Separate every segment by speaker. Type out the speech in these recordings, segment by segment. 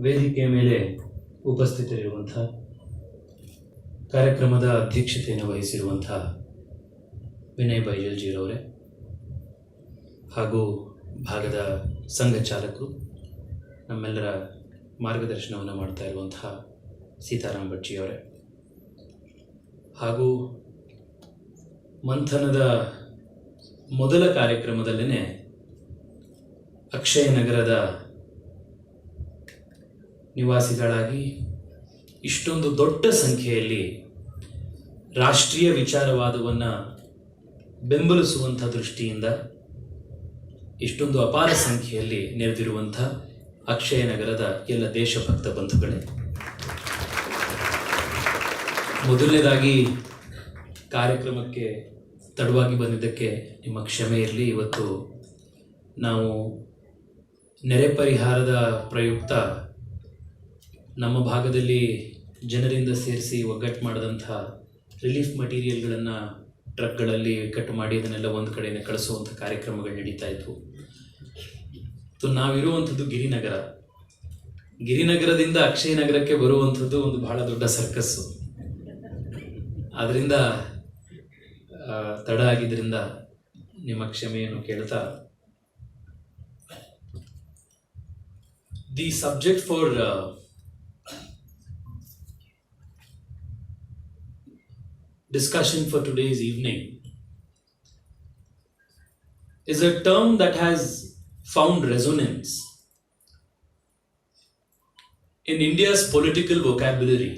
Speaker 1: ವೇದಿಕೆ ಮೇಲೆ ಉಪಸ್ಥಿತರಿರುವಂಥ ಕಾರ್ಯಕ್ರಮದ ಅಧ್ಯಕ್ಷತೆಯನ್ನು ವಹಿಸಿರುವಂಥ ವಿನಯ್ ಬೈಜಲ್ಜಿರವರೇ ಹಾಗೂ ಭಾಗದ ಸಂಘ ಚಾಲಕರು, ನಮ್ಮೆಲ್ಲರ ಮಾರ್ಗದರ್ಶನವನ್ನು ಮಾಡ್ತಾ ಇರುವಂತಹ ಸೀತಾರಾಮ್ ಭಟ್ಜಿಯವರೇ ಹಾಗೂ ಮಂಥನದ ಮೊದಲ ಕಾರ್ಯಕ್ರಮದಲ್ಲೇ ಅಕ್ಷಯ ನಗರದ ನಿವಾಸಿಗಳಾಗಿ ಇಷ್ಟೊಂದು ದೊಡ್ಡ ಸಂಖ್ಯೆಯಲ್ಲಿ ರಾಷ್ಟ್ರೀಯ ವಿಚಾರವಾದವನ್ನು ಬೆಂಬಲಿಸುವಂಥ ದೃಷ್ಟಿಯಿಂದ ಇಷ್ಟೊಂದು ಅಪಾರ ಸಂಖ್ಯೆಯಲ್ಲಿ ನೆರೆದಿರುವಂಥ ಅಕ್ಷಯ ನಗರದ ಎಲ್ಲ ದೇಶಭಕ್ತ ಬಂಧುಗಳೇ, ಮೊದಲನೇದಾಗಿ ಕಾರ್ಯಕ್ರಮಕ್ಕೆ ತಡವಾಗಿ ಬಂದಿದ್ದಕ್ಕೆ ನಿಮ್ಮ ಕ್ಷಮೆ ಇರಲಿ. ಇವತ್ತು ನಾವು ನೆರೆ ಪರಿಹಾರದ ಪ್ರಯುಕ್ತ ನಮ್ಮ ಭಾಗದಲ್ಲಿ ಜನರಿಂದ ಸೇರಿಸಿ ಒಗ್ಗಟ್ಟು ಮಾಡಿದಂಥ ರಿಲೀಫ್ ಮಟೀರಿಯಲ್ಗಳನ್ನು ಟ್ರಕ್ಗಳಲ್ಲಿ ಕಟ್ಟು ಮಾಡಿ ಅದನ್ನೆಲ್ಲ ಒಂದು ಕಡೆಯಿಂದ ಕಳಿಸುವಂಥ ಕಾರ್ಯಕ್ರಮಗಳು ನಡೀತಾ ಇದ್ವು. ನಾವಿರುವಂಥದ್ದು ಗಿರಿನಗರದಿಂದ ಅಕ್ಷಯ ನಗರಕ್ಕೆ ಬರುವಂಥದ್ದು ಒಂದು ಬಹಳ ದೊಡ್ಡ ಸರ್ಕಸ್ಸು. ಅದರಿಂದ ತಡ ಆಗಿದ್ದರಿಂದ ನಿಮ್ಮ ಕ್ಷಮೆಯನ್ನು ಕೇಳ್ತಾ, the subject for discussion for today's evening is a term that has found resonance in India's political vocabulary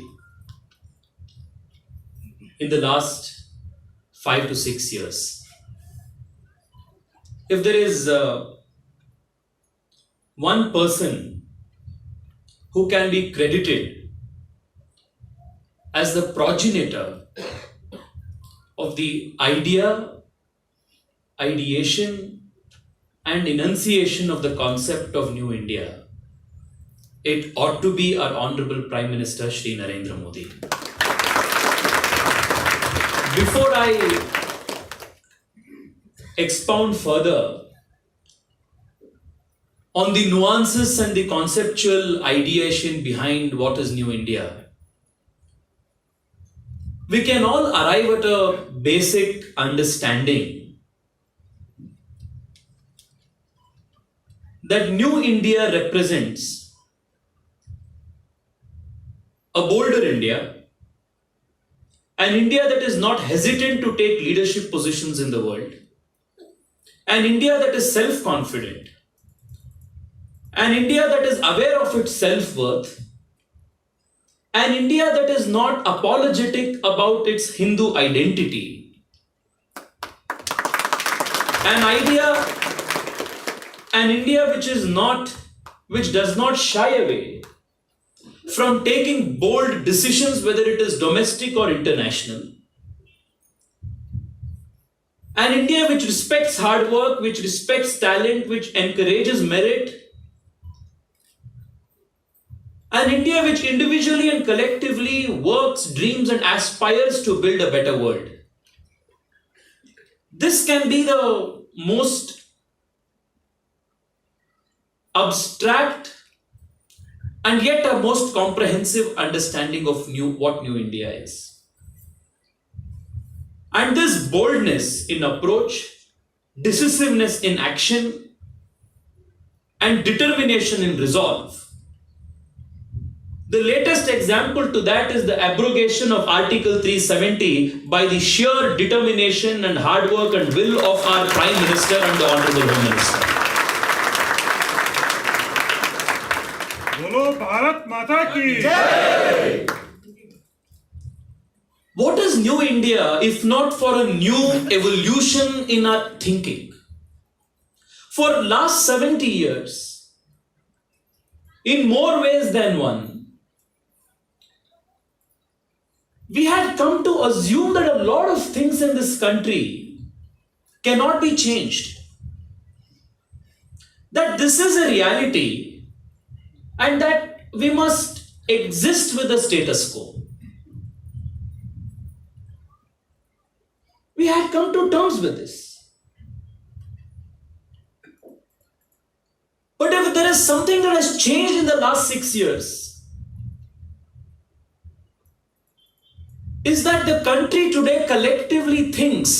Speaker 1: in the last 5 to 6 years. If there is one person who can be credited as the progenitor of the idea, ideation and enunciation of the concept of New India, it ought to be our Honorable Prime Minister Shri Narendra Modi. Before I expound further on the nuances and the conceptual ideation behind what is New India, we can all arrive at a basic understanding that New India represents a bolder India, an India that is not hesitant to take leadership positions in the world, an India that is self-confident, an India that is aware of its self-worth, an India that is not apologetic about its Hindu identity, an India which does not shy away from taking bold decisions, whether it is domestic or international, an India which respects hard work, which respects talent, which encourages merit, an India which individually and collectively works, dreams and aspires to build a better world. This can be the most abstract and yet a most comprehensive understanding of what New India is. And this boldness in approach, decisiveness in action and determination in resolve, the latest example to that is the abrogation of Article 370 by the sheer determination and hard work and will of our Prime Minister and the Honorable Home Minister.
Speaker 2: बोलो भारत माता की
Speaker 1: जय! What is New India if not for a new evolution in our thinking? For last 70 years, in more ways than one, we had come to assume that a lot of things in this country cannot be changed. That this is a reality and that we must exist with the status quo. We had come to terms with this. But if there is something that has changed in the last 6 years is that the country today collectively thinks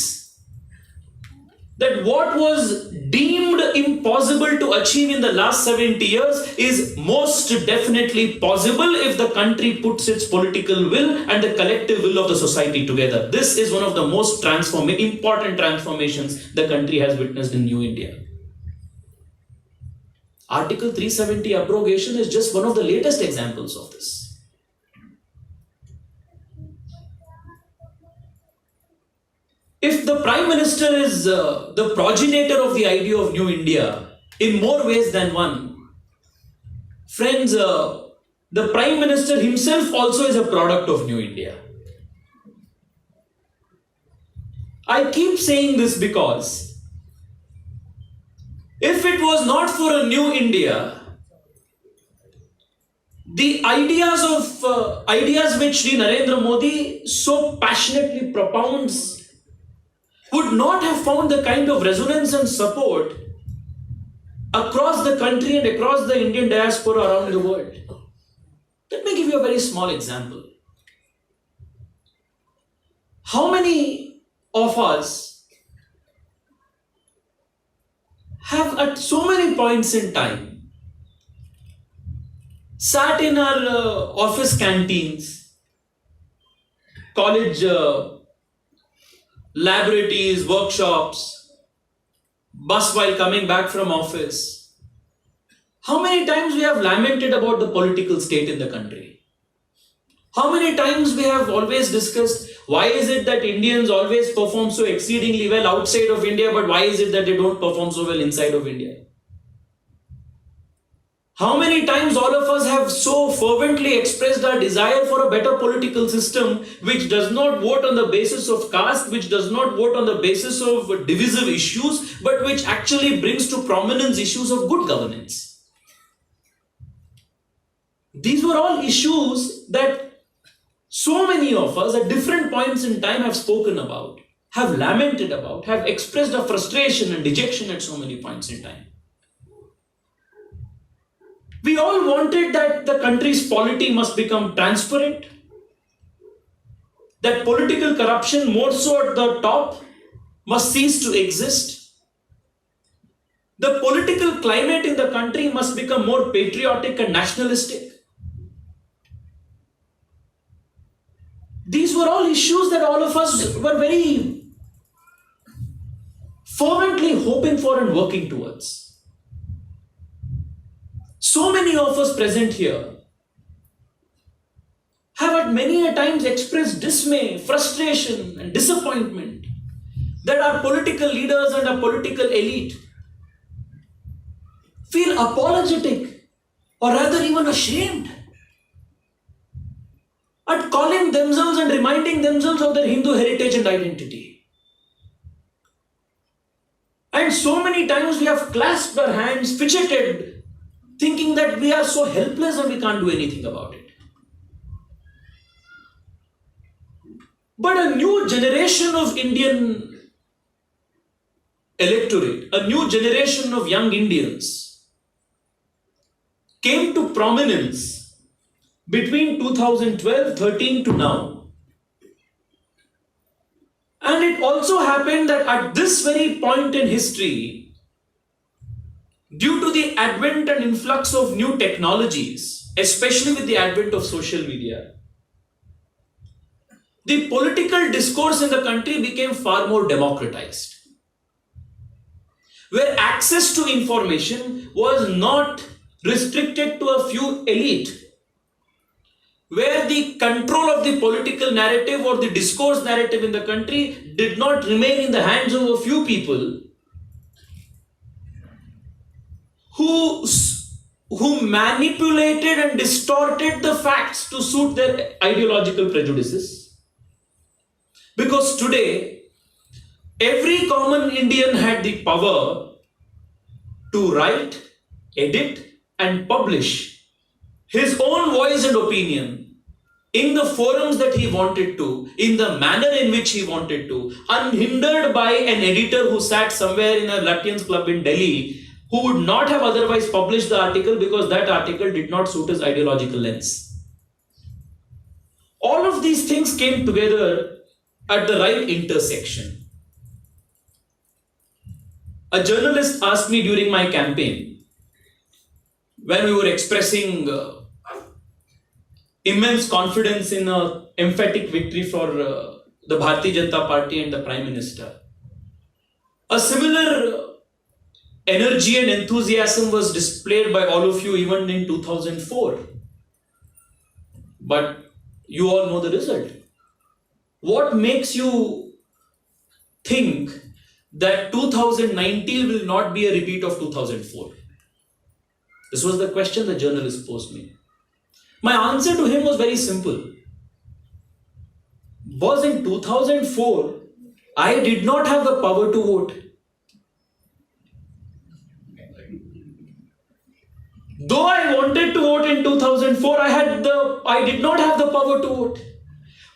Speaker 1: that what was deemed impossible to achieve in the last 70 years is most definitely possible if the country puts its political will and the collective will of the society together. This is one of the most important transformations the country has witnessed in New India. Article 370 abrogation is just one of the latest examples of this. If the Prime Minister is the progenitor of the idea of New India in more ways than one, friends, the Prime Minister himself also is a product of New India. I keep saying this because if it was not for a New India, the ideas which Sri Narendra Modi so passionately propounds would not have found the kind of resonance and support across the country and across the Indian diaspora around the world. Let me give you a very small example. How many of us have at so many points in time sat in our office canteens, college laboratories, workshops, bus while coming back from office? How many times we have lamented about the political state in the country? How many times we have always discussed why is it that Indians always perform so exceedingly well outside of India, but why is it that they don't perform so well inside of India? How many times all of us have so fervently expressed our desire for a better political system which does not vote on the basis of caste, which does not vote on the basis of divisive issues, but which actually brings to prominence issues of good governance. These were all issues that so many of us at different points in time have spoken about, have lamented about, have expressed a frustration and dejection at so many points in time. We all wanted that the country's polity must become transparent, that political corruption, more so at the top, must cease to exist. The political climate in the country must become more patriotic and nationalistic. These were all issues that all of us were very fervently hoping for and working towards. So many of us present here have at many a times expressed dismay, frustration and disappointment that our political leaders and our political elite feel apologetic or rather even ashamed at calling themselves and reminding themselves of their Hindu heritage and identity. And so many times we have clasped our hands, fidgeted, thinking that we are so helpless and we can't do anything about it. But a new generation of Indian electorate, a new generation of young Indians came to prominence between 2012-13 to now. And it also happened that at this very point in history, due to the advent and influx of new technologies, especially with the advent of social media, the political discourse in the country became far more democratized, where access to information was not restricted to a few elite, where the control of the political narrative or the discourse narrative in the country did not remain in the hands of a few people who manipulated and distorted the facts to suit their ideological prejudices. Because today, every common Indian had the power to write, edit, and publish his own voice and opinion in the forums that he wanted to, in the manner in which he wanted to, unhindered by an editor who sat somewhere in a Lutyens club in Delhi who would not have otherwise published the article because that article did not suit his ideological lens. All of these things came together at the right intersection. A journalist asked me during my campaign, when we were expressing immense confidence in an emphatic victory for the Bharatiya Janata Party and the Prime Minister. A similar energy and enthusiasm was displayed by all of you even in 2004. But you all know the result. What makes you think that 2019 will not be a repeat of 2004? This was the question the journalist posed me. My answer to him was very simple. Was in 2004, I did not have the power to vote. Though I wanted to vote in 2004, I did not have the power to vote.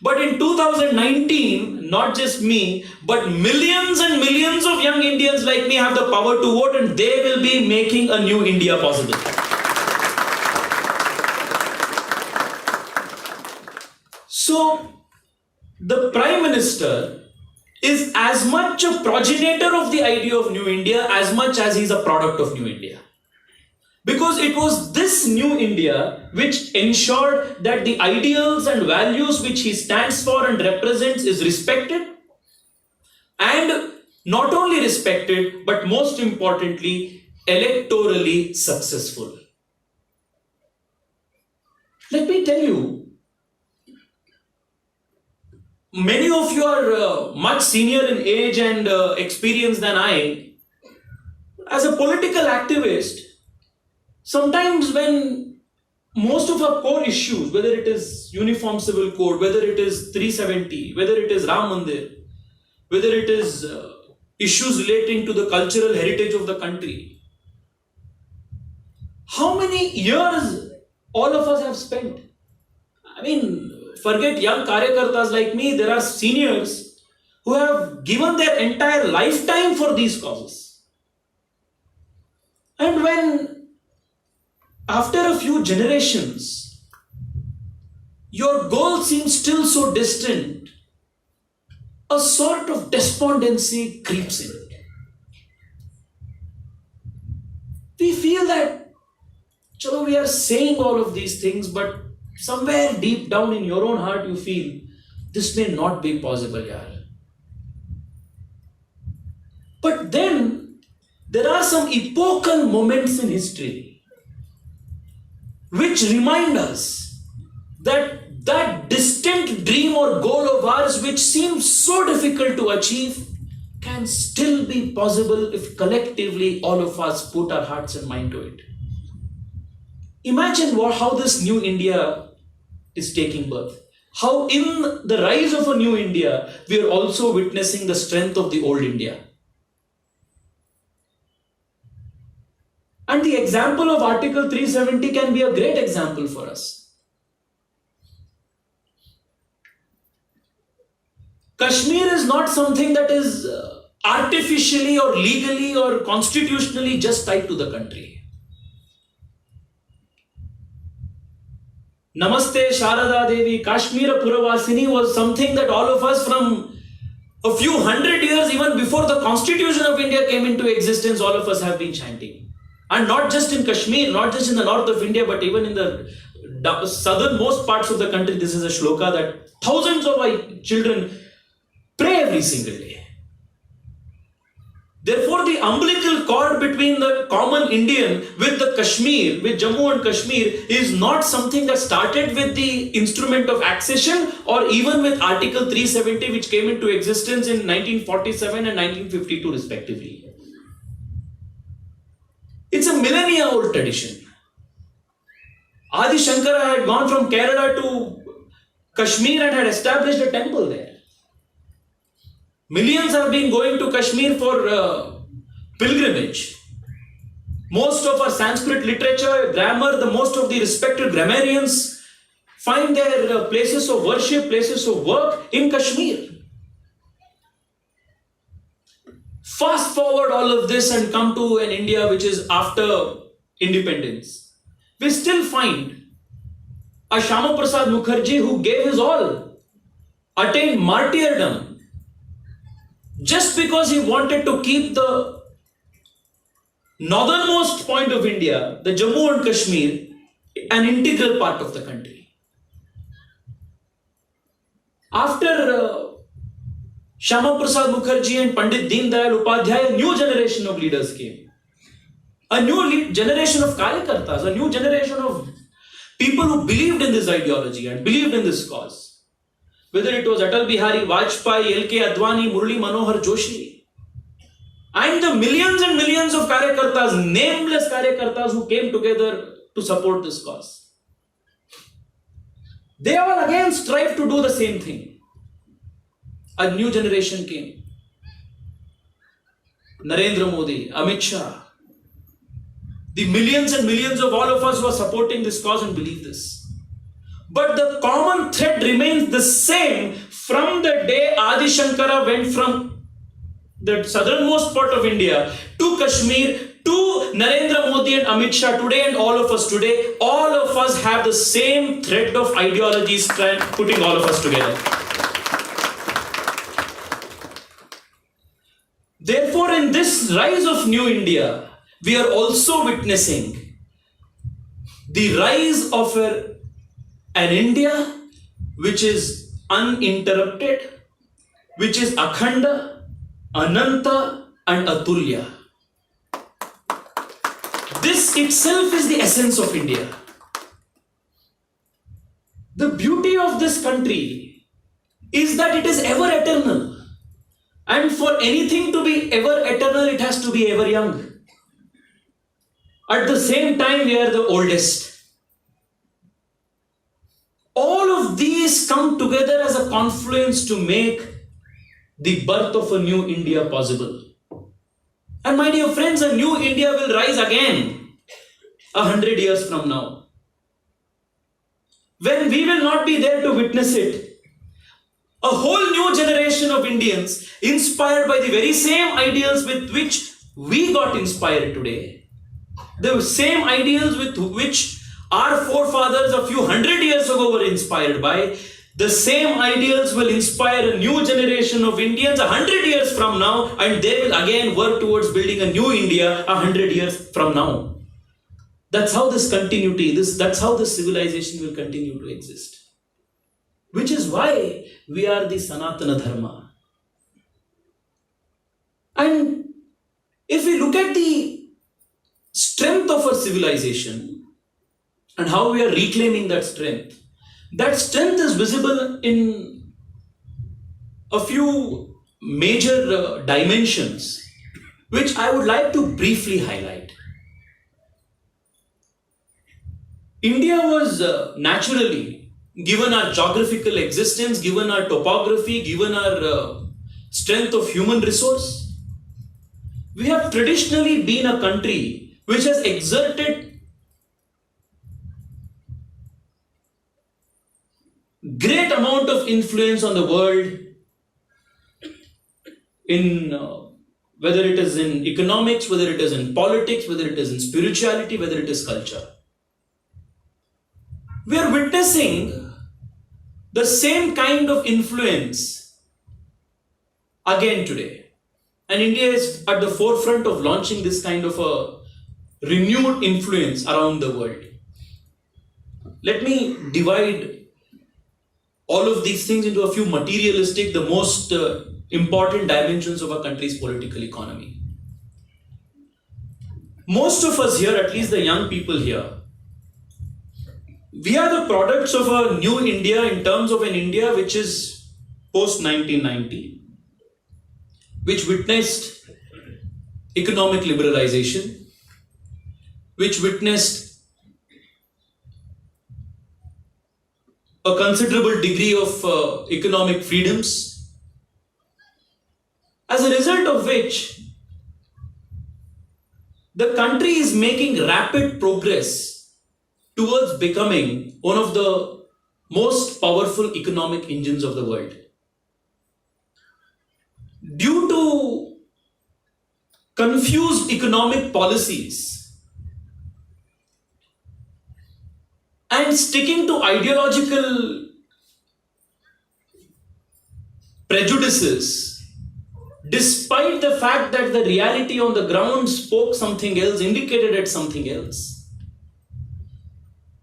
Speaker 1: But in 2019, not just me, but millions and millions of young Indians like me have the power to vote, and they will be making a new India possible. So, the Prime Minister is as much a progenitor of the idea of New India as much as he is a product of New India. Because it was this New India which ensured that the ideals and values which he stands for and represents is respected, and not only respected, but most importantly, electorally successful. Let me tell you, many of you are much senior in age and experience than I. As a political activist, sometimes when most of our core issues, whether it is Uniform Civil Code, whether it is 370, whether it is Ram Mandir, whether it is issues relating to the cultural heritage of the country, how many years all of us have spent? I mean, forget young karyakartas like me, there are seniors who have given their entire lifetime for these causes. And when after a few generations, your goal seems still so distant, a sort of despondency creeps in. We feel that, chalo, we are saying all of these things, but somewhere deep down in your own heart you feel, this may not be possible, yaar. But then, there are some epochal moments in history which remind us that that distant dream or goal of ours which seems so difficult to achieve can still be possible if collectively all of us put our hearts and mind to it. Imagine how this new India is taking birth. How in the rise of a new India, we are also witnessing the strength of the old India. And the example of Article 370 can be a great example for us. Kashmir is not something that is artificially or legally or constitutionally just tied to the country. Namaste Sharada Devi, Kashmir Puravasini was something that all of us from a few hundred years, even before the Constitution of India came into existence, all of us have been chanting. And not just in Kashmir, not just in the north of India, but even in the southernmost parts of the country, this is a shloka that thousands of our children pray every single day. Therefore, the umbilical cord between the common Indian with the Kashmir, with Jammu and Kashmir, is not something that started with the instrument of accession or even with Article 370, which came into existence in 1947 and 1952 respectively. It's a millennia-old tradition. Adi Shankara had gone from Kerala to Kashmir and had established a temple there. Millions have been going to Kashmir for pilgrimage. Most of our Sanskrit literature, grammar, most of the respected grammarians find their places of worship, places of work in Kashmir. Fast forward all of this and come to an India which is after independence. We still find a Shyama Prasad Mukherjee who gave his all, attained martyrdom, just because he wanted to keep the northernmost point of India, the Jammu and Kashmir, an integral part of the country. After Shyama Prasad Mukherjee and Pandit Deen Dayal Upadhyay, a new generation of leaders came. A new generation of Karyakartas, a new generation of people who believed in this ideology and believed in this cause. Whether it was Atal Bihari Vajpayee, L.K. Advani, Murli Manohar Joshi, and the millions and millions of Karyakartas, nameless Karyakartas who came together to support this cause. They all again strive to do the same thing. A new generation came. Narendra Modi, Amit Shah, the millions and millions of all of us who are supporting this cause and believe this. But the common thread remains the same from the day Adi Shankara went from the southernmost part of India to Kashmir to Narendra Modi and Amit Shah today and all of us today. All of us have the same thread of ideologies putting all of us together. Therefore, in this rise of New India, we are also witnessing the rise of an India which is uninterrupted, which is Akhanda, Ananta and Atulya. This itself is the essence of India. The beauty of this country is that it is ever eternal. And for anything to be ever eternal, it has to be ever young. At the same time, we are the oldest. All of these come together as a confluence to make the birth of a new India possible. And my dear friends, a new India will rise again 100 years from now. When we will not be there to witness it, a whole new generation of Indians inspired by the very same ideals with which we got inspired today, the same ideals with which our forefathers a few hundred years ago were inspired by, the same ideals will inspire a new generation of Indians 100 years from now, and they will again work towards building a new India 100 years from now. That's how this continuity, that's how this civilization will continue to exist. Which is why we are the Sanatana Dharma. And if we look at the strength of our civilization and how we are reclaiming that strength is visible in a few major dimensions, which I would like to briefly highlight. India was naturally, given our geographical existence, given our topography, given our strength of human resource, we have traditionally been a country which has exerted great amount of influence on the world in whether it is in economics, whether it is in politics, whether it is in spirituality, whether it is culture. We are witnessing the same kind of influence again today. And India is at the forefront of launching this kind of a renewed influence around the world. Let me divide all of these things into a few materialistic, the most important dimensions of our country's political economy. Most of us here, at least the young people here, we are the products of a new India in terms of an India which is post-1990, which witnessed economic liberalization, which witnessed a considerable degree of economic freedoms, as a result of which the country is making rapid progress towards becoming one of the most powerful economic engines of the world. Due to confused economic policies, and sticking to ideological prejudices, despite the fact that the reality on the ground spoke something else, indicated at something else.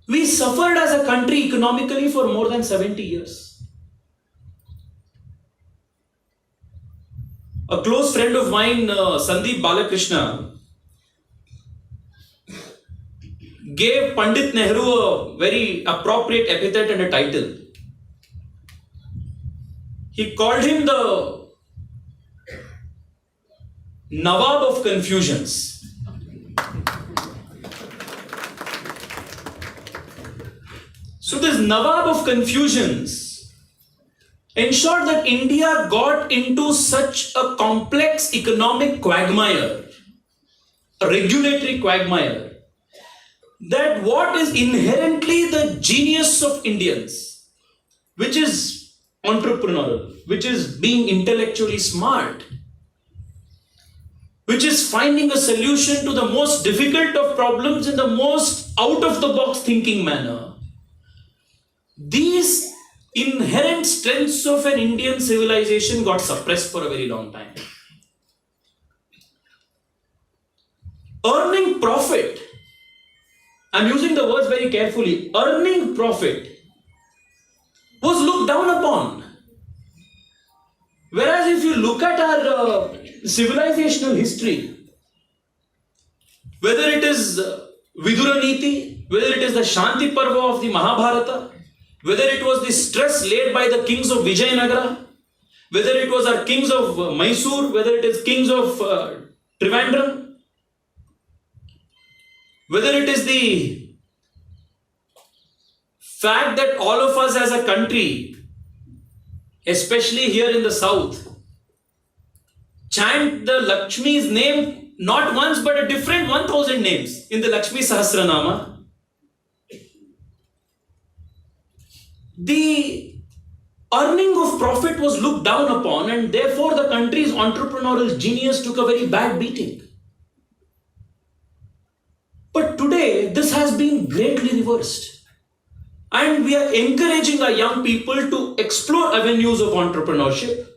Speaker 1: We suffered as a country economically for more than 70 years. A close friend of mine, Sandeep Balakrishna, gave Pandit Nehru a very appropriate epithet and a title. He called him the Nawab of Confusions. So this Nawab of Confusions ensured that India got into such a complex economic quagmire, a regulatory quagmire, that what is inherently the genius of Indians, which is entrepreneurial, which is being intellectually smart, which is finding a solution to the most difficult of problems in the most out-of-the-box thinking manner, these inherent strengths of an Indian civilization got suppressed for a very long time. Earning profit, I'm using the words very carefully, earning profit was looked down upon. Whereas if you look at our civilizational history, whether it is Vidura Niti, whether it is the Shanti Parva of the Mahabharata, whether it was the stress laid by the kings of Vijayanagara, whether it was our kings of Mysore, whether it is kings of Trivandrum, whether it is the fact that all of us as a country, especially here in the south, chant the Lakshmi's name not once but a different 1000 names in the Lakshmi Sahasranama. The earning of profit was looked down upon, and therefore the country's entrepreneurial genius took a very bad beating. But today, this has been greatly reversed. And we are encouraging our young people to explore avenues of entrepreneurship,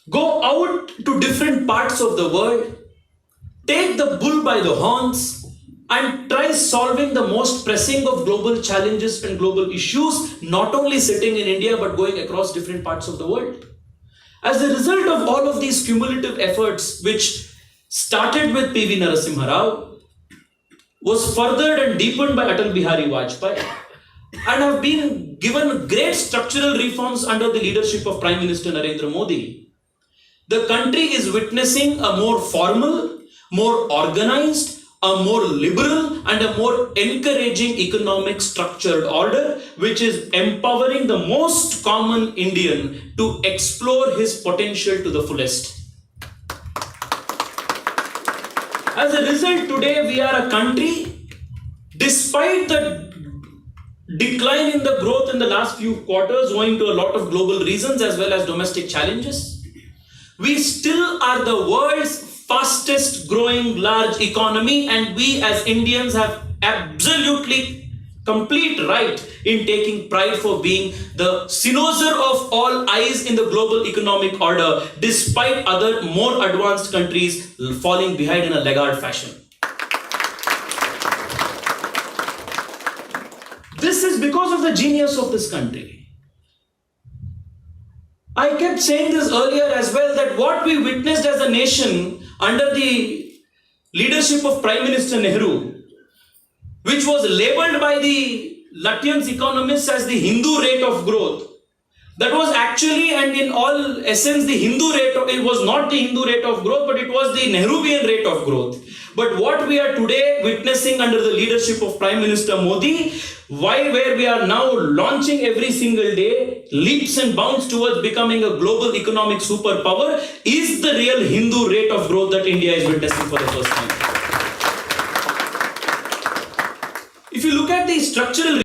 Speaker 1: go out to different parts of the world, take the bull by the horns, and try solving the most pressing of global challenges and global issues, not only sitting in India, but going across different parts of the world. As a result of all of these cumulative efforts, which started with P.V. Narasimha Rao, was furthered and deepened by Atal Bihari Vajpayee, and have been given great structural reforms under the leadership of Prime Minister Narendra Modi, the country is witnessing a more formal, more organized, a more liberal and a more encouraging economic structured order, which is empowering the most common Indian to explore his potential to the fullest. As a result, today we are a country, despite the decline in the growth in the last few quarters owing to a lot of global reasons as well as domestic challenges, we still are the world's fastest growing large economy, and we as Indians have absolutely complete right in taking pride for being the cynosure of all eyes in the global economic order, despite other more advanced countries falling behind in a laggard fashion. This is because of the genius of this country. I kept saying this earlier as well, that what we witnessed as a nation under the leadership of Prime Minister Nehru, which was labeled by the Lutyens economists as the Hindu rate of growth, that was actually and in all essence the Hindu rate of, it was not the Hindu rate of growth, but it was the Nehruvian rate of growth. But what we are today witnessing under the leadership of Prime Minister Modi, where we are now launching every single day leaps and bounds towards becoming a global economic superpower, is the real Hindu rate of growth that India is witnessing for the first time. If you look at the structural